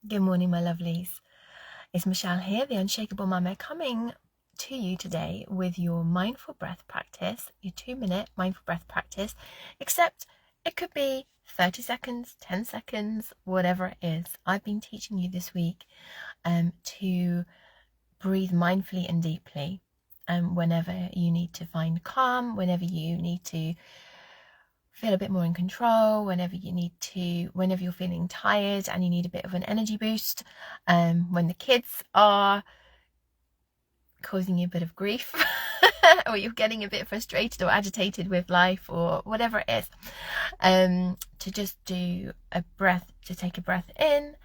Good morning, my lovelies. It's Michelle here, the Unshakable Mama, coming to you today with your mindful breath practice, your 2-minute mindful breath practice, except it could be 30 seconds, 10 seconds, whatever it is. I've been teaching you this week to breathe mindfully and deeply whenever you need to find calm, whenever you need to feel a bit more in control, whenever you're feeling tired and you need a bit of an energy boost, when the kids are causing you a bit of grief or you're getting a bit frustrated or agitated with life or whatever it is, to just take a breath in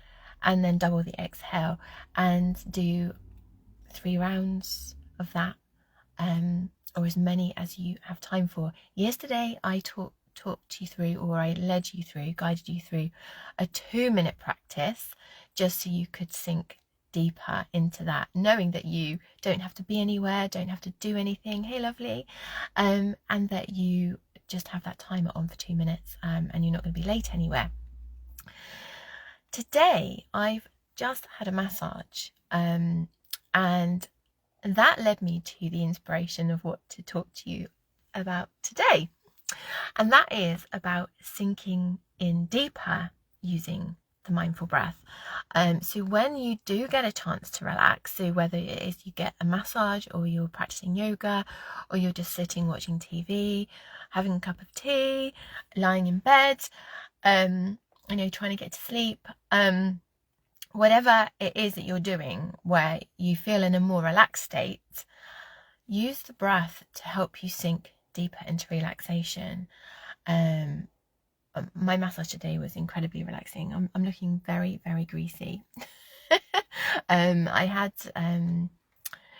and then double the exhale and do 3 rounds of that, or as many as you have time for. Yesterday I talked you through, or I guided you through a 2-minute practice just so you could sink deeper into that, knowing that you don't have to be anywhere, don't have to do anything, hey lovely, and that you just have that timer on for 2 minutes, and you're not going to be late anywhere. Today I've just had a massage, and that led me to the inspiration of what to talk to you about today. And that is about sinking in deeper using the mindful breath. So when you do get a chance to relax, so whether it is you get a massage or you're practicing yoga or you're just sitting watching TV, having a cup of tea, lying in bed, trying to get to sleep, whatever it is that you're doing where you feel in a more relaxed state, use the breath to help you sink deeper into relaxation. My massage today was incredibly relaxing. I'm looking very, very greasy.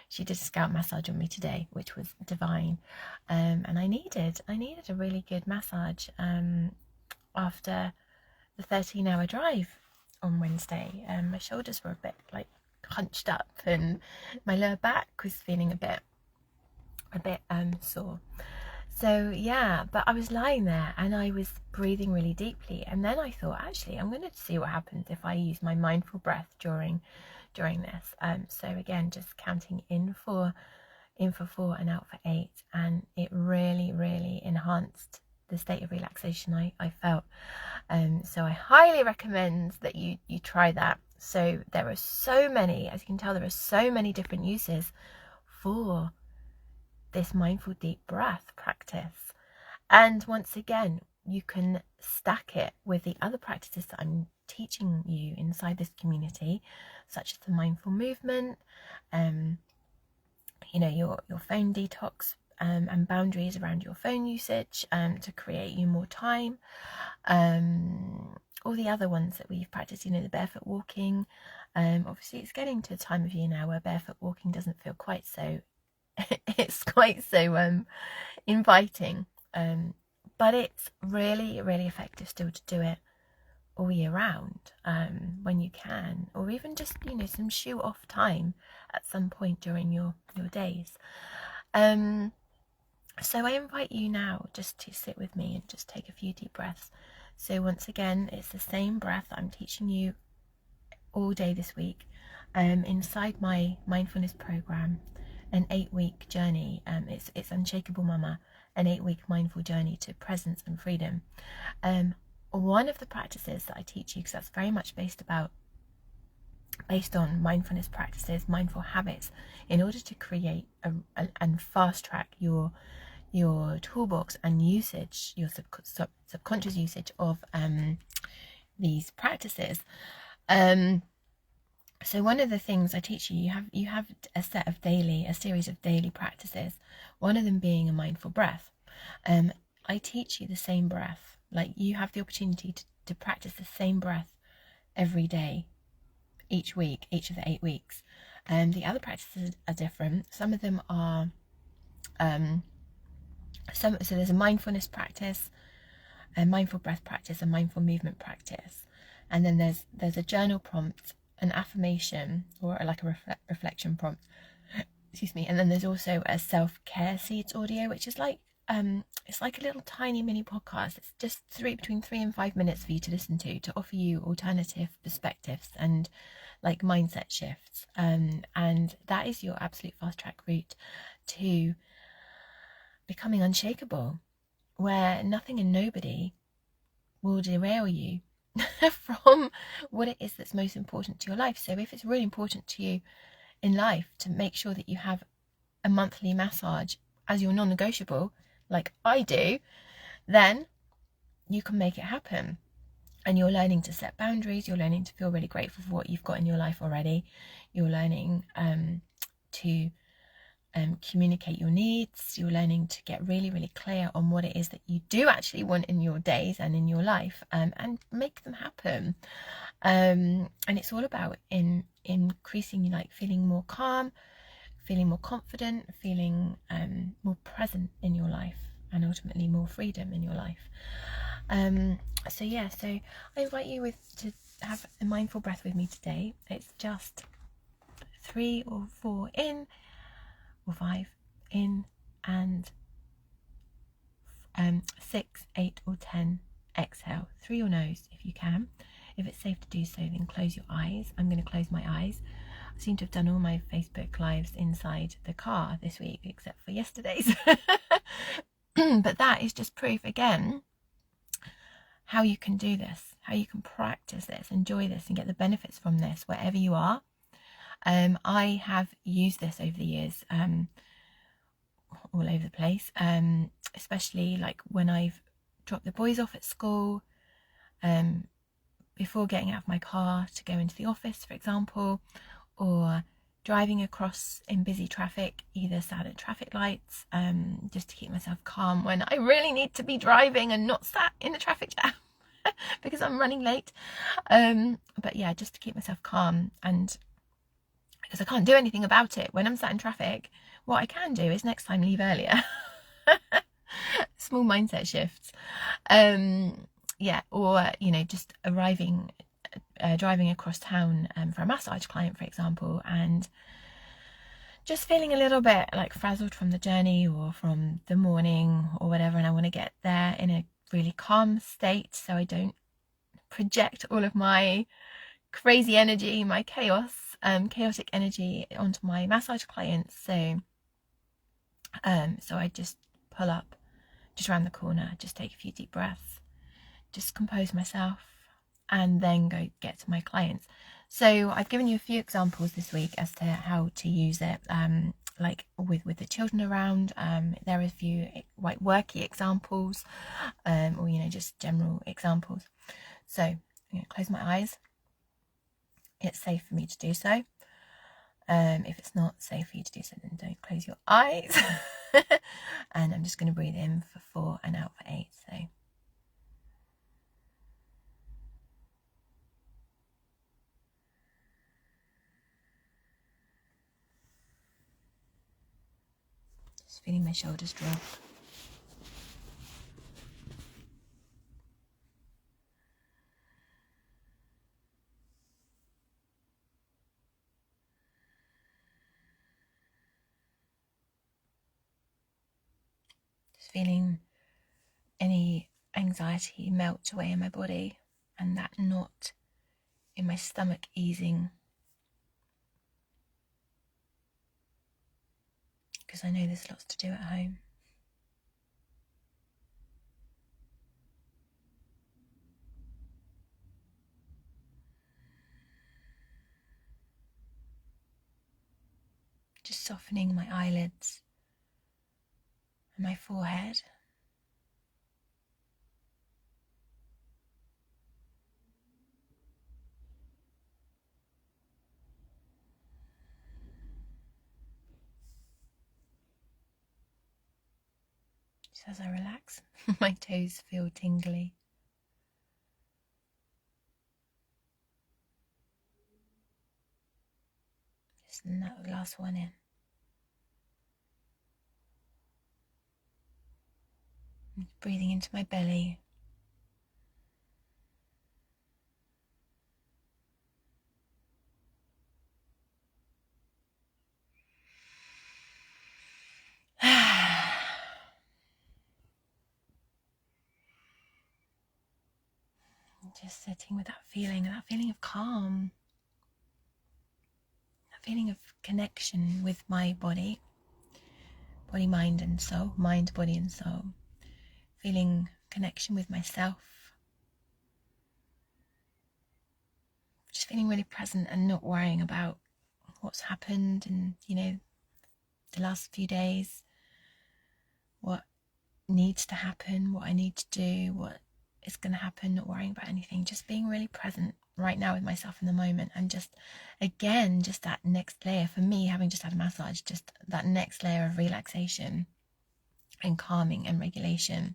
She did a scalp massage on me today, which was divine, and I needed a really good massage after the 13-hour drive on Wednesday. My shoulders were a bit like hunched up and my lower back was feeling a bit sore. So yeah, but I was lying there and I was breathing really deeply, and then I thought, actually I'm going to see what happens if I use my mindful breath during this. So again, just counting in for 4 and out for 8, and it really enhanced the state of relaxation I felt. So I highly recommend that you try that. So there are so many, as you can tell, there are so many different uses for this mindful deep breath practice. And once again, you can stack it with the other practices that I'm teaching you inside this community, such as the mindful movement, your phone detox, and boundaries around your phone usage, to create you more time. All the other ones that we've practiced, the barefoot walking. Obviously it's getting to a time of year now where barefoot walking doesn't feel quite so inviting, but it's really effective still to do it all year round, when you can, or even just some shoe off time at some point during your days. So I invite you now just to sit with me and just take a few deep breaths. So once again, it's the same breath that I'm teaching you all day this week, inside my mindfulness program, an 8-week journey. It's Unshakable Mama, an 8-week mindful journey to presence and freedom. One of the practices that I teach you, because that's very much based on mindfulness practices, mindful habits, in order to create and fast track your toolbox and usage, your subconscious usage of these practices. So one of the things I teach you have a series of daily practices, one of them being a mindful breath. I teach you the same breath, like you have the opportunity to practice the same breath every day, each week, each of the 8 weeks. The other practices are different. Some of them are, so there's a mindfulness practice, a mindful breath practice, a mindful movement practice, and then there's a journal prompt, an affirmation, or like a reflection prompt, excuse me, and then there's also a self-care seeds audio, which is like it's like a little tiny mini podcast. It's just between 3 and 5 minutes for you to listen to offer you alternative perspectives and like mindset shifts. And that is your absolute fast track route to becoming unshakable, where nothing and nobody will derail you from what it is that's most important to your life. So if it's really important to you in life to make sure that you have a monthly massage as your non-negotiable, like I do, then you can make it happen. And you're learning to set boundaries. You're learning to feel really grateful for what you've got in your life already. You're learning to communicate your needs. You're learning to get really, really clear on what it is that you do actually want in your days and in your life, and make them happen. And it's all about increasing, like, feeling more calm, feeling more confident, feeling more present in your life, and ultimately more freedom in your life. So I invite you to have a mindful breath with me today. It's just 3 or 4 in, or 5 in, and 6, 8 or 10 exhale through your nose if you can. If it's safe to do so, then close your eyes. I'm going to close my eyes. I seem to have done all my Facebook lives inside the car this week, except for yesterday's. But that is just proof again how you can do this, how you can practice this, enjoy this, and get the benefits from this wherever you are. I have used this over the years, all over the place, especially like when I've dropped the boys off at school, before getting out of my car to go into the office, for example, or driving across in busy traffic, either sat at traffic lights, just to keep myself calm when I really need to be driving and not sat in the traffic jam because I'm running late. But yeah, just to keep myself calm, and because I can't do anything about it when I'm sat in traffic. What I can do is next time leave earlier. Small mindset shifts. Or just driving across town for a massage client, for example, and just feeling a little bit like frazzled from the journey or from the morning or whatever, and I want to get there in a really calm state so I don't project all of my crazy energy, my chaotic energy onto my massage clients. So I just pull up just around the corner, just take a few deep breaths, just compose myself, and then go get to my clients. So I've given you a few examples this week as to how to use it, like with the children around. There are a few quite worky examples, or just general examples. So I'm going to close my eyes. It's safe for me to do so. If it's not safe for you to do so, then don't close your eyes. And I'm just going to breathe in for 4 and out for 8. So just feeling my shoulders drop. Just feeling any anxiety melt away in my body, and that knot in my stomach easing, because I know there's lots to do at home. Just softening my eyelids and my forehead. Just as I relax, my toes feel tingly. Just that last one in. Breathing into my belly. just sitting with that feeling of calm, that feeling of connection with my body, mind and soul, mind, body and soul, feeling connection with myself, just feeling really present and not worrying about what's happened and, the last few days, what needs to happen, what I need to do, what is going to happen, not worrying about anything, just being really present right now with myself in the moment. And just that next layer for me, having just had a massage, just that next layer of relaxation and calming and regulation.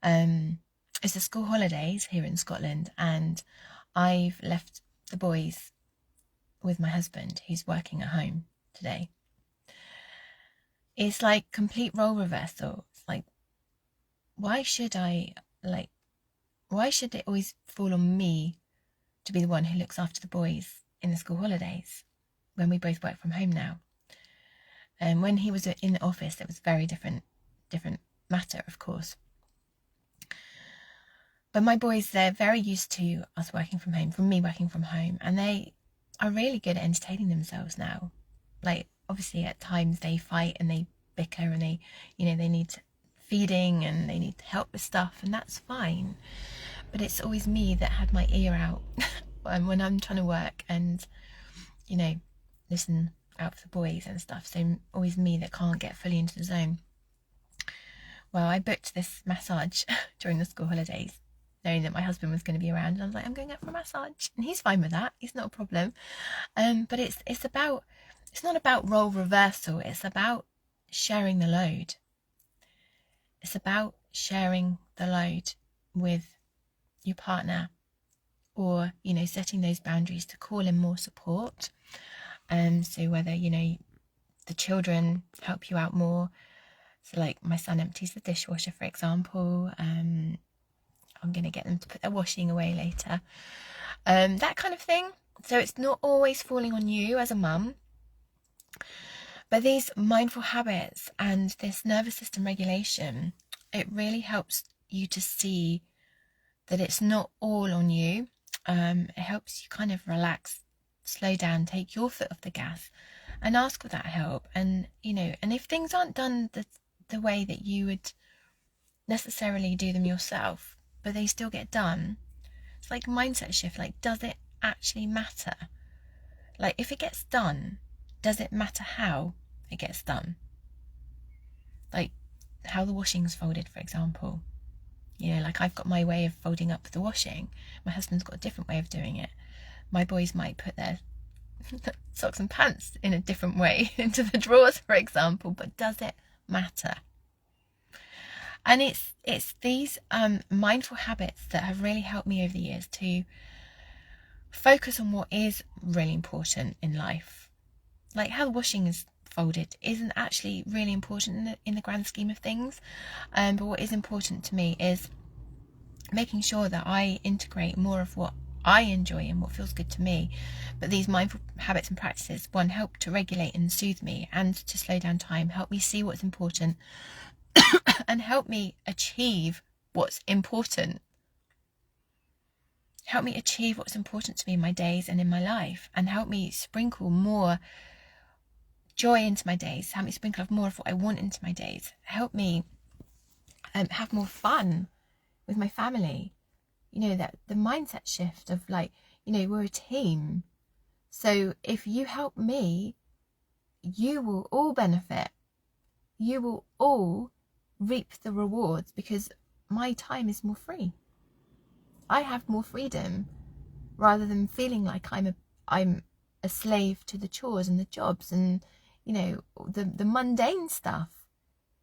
It's the school holidays here in Scotland, and I've left the boys with my husband, who's working at home today. It's like complete role reversal. It's like, why should it always fall on me to be the one who looks after the boys in the school holidays when we both work from home now? And when he was in the office, it was a very different matter, of course. But my boys, they're very used to us working from home, from me working from home, and they are really good at entertaining themselves now. Like, obviously at times they fight and they bicker and they need feeding and they need help with stuff, and that's fine. But it's always me that had my ear out when I'm trying to work and, listen out for the boys and stuff. So always me that can't get fully into the zone. Well, I booked this massage during the school holidays, knowing that my husband was going to be around, and I was like, I'm going out for a massage, and he's fine with that. He's not a problem. But it's not about role reversal. It's about sharing the load. It's about sharing the load with your partner, or setting those boundaries to call in more support. So whether the children help you out more. So like my son empties the dishwasher, for example. I'm going to get them to put their washing away later. That kind of thing. So it's not always falling on you as a mum. But these mindful habits and this nervous system regulation, it really helps you to see that it's not all on you. It helps you kind of relax, slow down, take your foot off the gas and ask for that help. And, and if things aren't done the way that you would necessarily do them yourself, but they still get done, it's like a mindset shift. Like, does it actually matter? Like, if it gets done, does it matter how it gets done? Like how the washing's folded, for example. Like I've got my way of folding up the washing. My husband's got a different way of doing it. My boys might put their socks and pants in a different way into the drawers, for example. But does it matter? And it's these mindful habits that have really helped me over the years to focus on what is really important in life. Like how the washing is folded isn't actually really important in the grand scheme of things. But what is important to me is making sure that I integrate more of what I enjoy and what feels good to me. But these mindful habits and practices, one, help to regulate and soothe me and to slow down time, help me see what's important and help me achieve what's important. Help me achieve what's important to me in my days and in my life, and help me sprinkle more joy into my days, help me sprinkle more of what I want into my days, help me have more fun with my family. That the mindset shift of like, we're a team. So if you help me, you will all benefit. You will all reap the rewards because my time is more free. I have more freedom rather than feeling like I'm a slave to the chores and the jobs and the mundane stuff.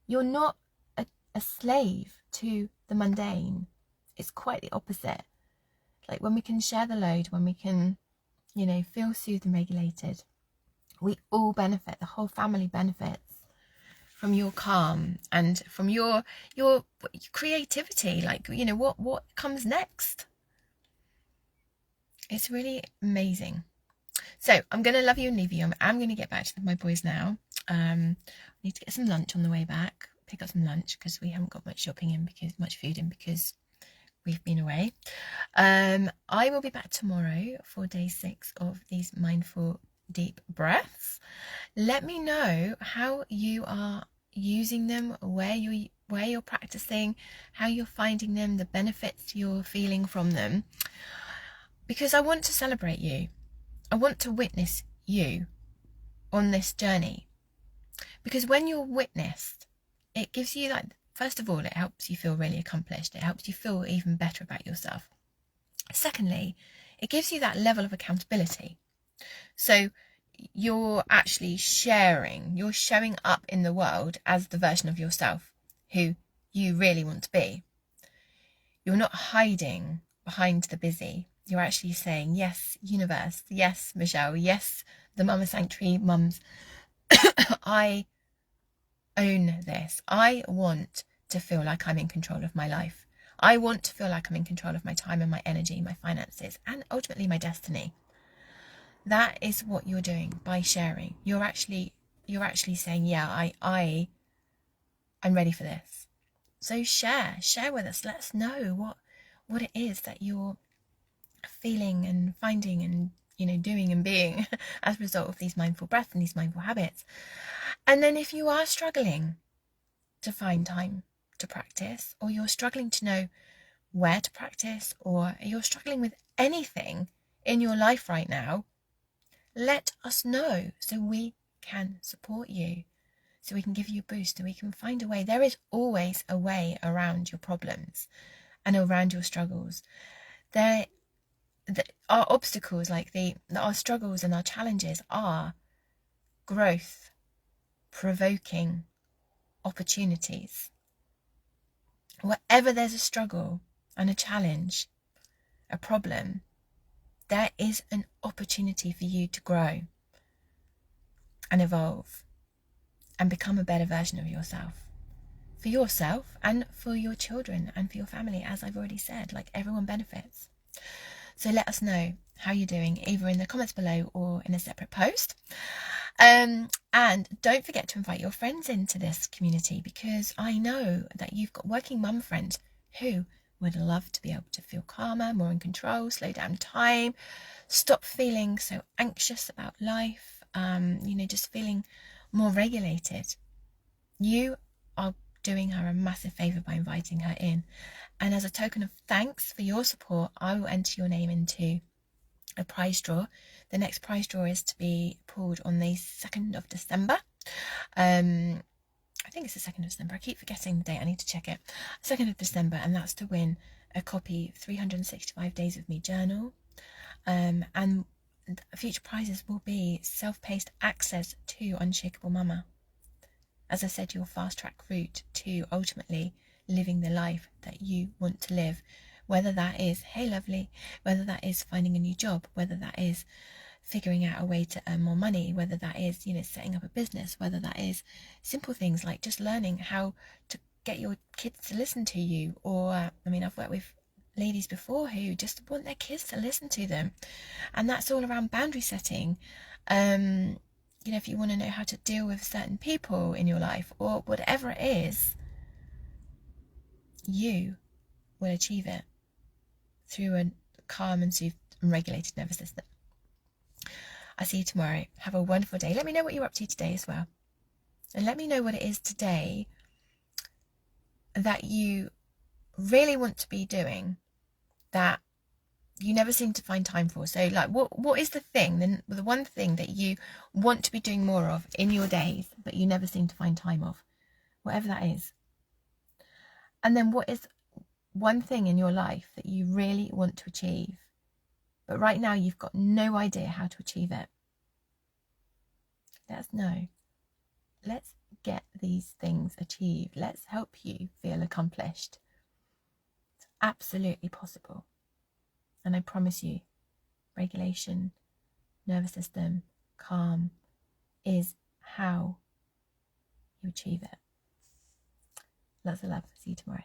You're not a slave to the mundane. It's quite the opposite. Like when we can share the load, when we can feel soothed and regulated, we all benefit. The whole family benefits from your calm and from your creativity. Like what comes next. It's really amazing. So I'm going to love you and leave you. I'm going to get back to my boys now. I need to get some lunch on the way back. Pick up some lunch because we haven't got much food in because we've been away. I will be back tomorrow for day 6 of these mindful deep breaths. Let me know how you are using them, where you're practicing, how you're finding them, the benefits you're feeling from them, because I want to celebrate you. I want to witness you on this journey, because when you're witnessed, it gives you, like, first of all, it helps you feel really accomplished. It helps you feel even better about yourself. Secondly, it gives you that level of accountability. So you're actually sharing, you're showing up in the world as the version of yourself who you really want to be. You're not hiding behind the busy. You're actually saying, yes, universe, yes, Michelle, yes, the Mama Sanctuary mums, I own this. I want to feel like I'm in control of my life. I want to feel like I'm in control of my time and my energy, my finances, and ultimately my destiny. That is what you're doing by sharing. You're actually saying, yeah, I'm ready for this. So share with us. Let us know what it is that you're feeling and finding and, doing and being as a result of these mindful breaths and these mindful habits. And then if you are struggling to find time to practice, or you're struggling to know where to practice, or you're struggling with anything in your life right now, let us know so we can support you, so we can give you a boost, so we can find a way. There is always a way around your problems and around your struggles. Our obstacles, like our struggles and our challenges, are growth, provoking opportunities. Wherever there's a struggle and a challenge, a problem, there is an opportunity for you to grow and evolve and become a better version of yourself. For yourself and for your children and for your family, as I've already said, like, everyone benefits. So let us know how you're doing, either in the comments below or in a separate post. And don't forget to invite your friends into this community, because I know that you've got working mum friends who would love to be able to feel calmer, more in control, slow down time, stop feeling so anxious about life, just feeling more regulated. You are doing her a massive favour by inviting her in. And as a token of thanks for your support, I will enter your name into a prize draw. The next prize draw is to be pulled on the 2nd of December. I think it's the 2nd of December. I keep forgetting the date. I need to check it. 2nd of December, and that's to win a copy of 365 Days with Me journal. And future prizes will be self-paced access to Unshakable Mama. As I said, your fast-track route to ultimately living the life that you want to live. Whether that is, hey lovely, whether that is finding a new job, whether that is figuring out a way to earn more money, whether that is, setting up a business, whether that is simple things like just learning how to get your kids to listen to you. Or, I've worked with ladies before who just want their kids to listen to them. And that's all around boundary setting. If you want to know how to deal with certain people in your life, or whatever it is, you will achieve it through a calm and soothed and regulated nervous system. I'll see you tomorrow. Have a wonderful day. Let me know what you're up to today as well. And let me know what it is today that you really want to be doing that you never seem to find time for. So, like, what is the thing, the one thing that you want to be doing more of in your days, but you never seem to find time of? Whatever that is. And then what is one thing in your life that you really want to achieve, but right now you've got no idea how to achieve it? Let us know. Let's get these things achieved. Let's help you feel accomplished. It's absolutely possible. And I promise you, regulation, nervous system, calm is how you achieve it. Lots of love. See you tomorrow.